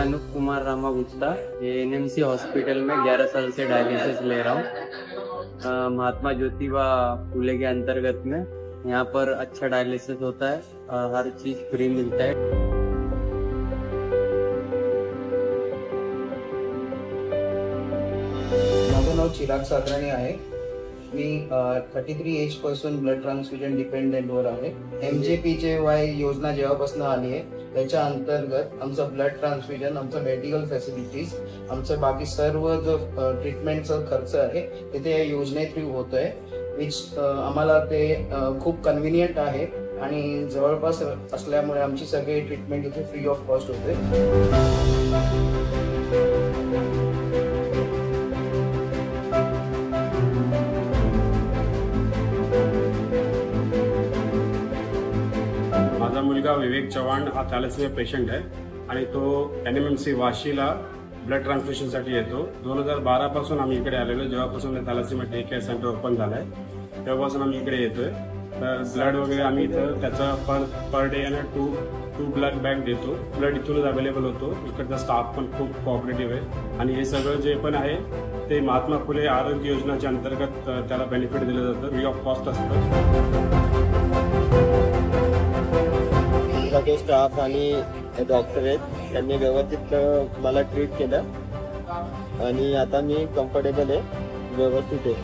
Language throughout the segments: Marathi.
अनूप कुमार रामा गुप्ता, एनएमसी हॉस्पिटल में 11 साल से डायलिसिस ले रहा हूँ। महात्मा ज्योतिबा फूले के अंतर्गत में यहाँ पर अच्छा डायलिसिस होता है, हर चीज फ्री मिलता है। माझं नाव चिराग सातराणी आहे। मी 33 एज पासून ब्लड ट्रान्सफ्युजन डिपेंडेंटवर आहे। MJPJY योजना जेव्हापासून आली आहे त्याच्या अंतर्गत आमचं ब्लड ट्रान्सफ्युजन, आमचं मेडिकल फॅसिलिटीज, आमचं बाकी सर्व जो ट्रीटमेंटचा खर्च आहे ते या योजने थ्रू होतोय, विच आम्हाला ते खूप कन्व्हिनियंट आहे आणि जवळपास असल्यामुळे आमची सगळी ट्रीटमेंट इथे फ्री ऑफ कॉस्ट होते। माझा मुलगा विवेक चव्हाण हा थॅलेसेमिया पेशंट आहे आणि तो NMMC वाशीला ब्लड ट्रान्सफ्युशनसाठी येतो। 2012 पासून आम्ही इकडे आलेलो, जेव्हापासून thalassemia day care centre open झालंय तेव्हापासून आम्ही इकडे येतोय। तर ब्लड वगैरे आम्ही इथं त्याचा पर डे आणि टू ब्लड बॅग देतो। ब्लड इथूनच अवेलेबल होतो। इकडचा स्टाफ पण खूप कोऑपरेटिव्ह आहे आणि हे सगळं जे पण आहे ते महात्मा फुले आरोग्य योजनेच्या अंतर्गत त्याला बेनिफिट दिलं जातं, फ्री ऑफ कॉस्ट असतं। जो स्टाफ आणि डॉक्टर आहेत त्यांनी व्यवस्थित मला ट्रीट केलं आणि आता मी कम्फर्टेबल आहे, व्यवस्थित आहे।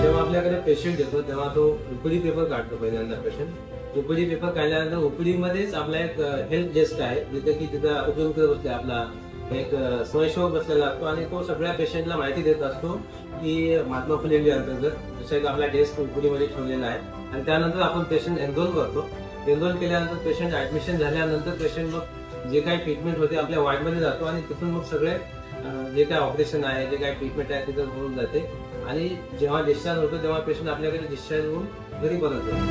जेव्हा आपल्याकडे पेशंट येतो तेव्हा तो ओपीडी पेपर काढतो पहिल्यांदा पेशंट। ओपीडी पेपर काढल्यानंतर ओपीडी मध्येच आपला एक हेल्थ डेस्क आहे, जिथे की तिथं उपयुक्त बसले आपला एक स्वयंसेवक बसलेला असतो आणि तो सगळ्या पेशंटला माहिती देत असतो की महात्मा फुले अंतर्गत जसं आपला डेस्क ओपीडी मध्ये ठेवलेला आहे। आणि त्यानंतर आपण पेशंट एनरोल करतो। एनरोल केल्यानंतर पेशंट ऍडमिशन झाल्यानंतर पेशंट मग जे काही ट्रीटमेंट होते आपल्या वॉर्डमध्ये जातो आणि तिथून मग सगळे जे काही ऑपरेशन आहे, जे काही ट्रीटमेंट आहे तिथं होऊन जाते आणि जेव्हा डिस्चार्ज होतो तेव्हा पेशंट आपल्याकडे डिस्चार्ज होऊन घरी परत जातो।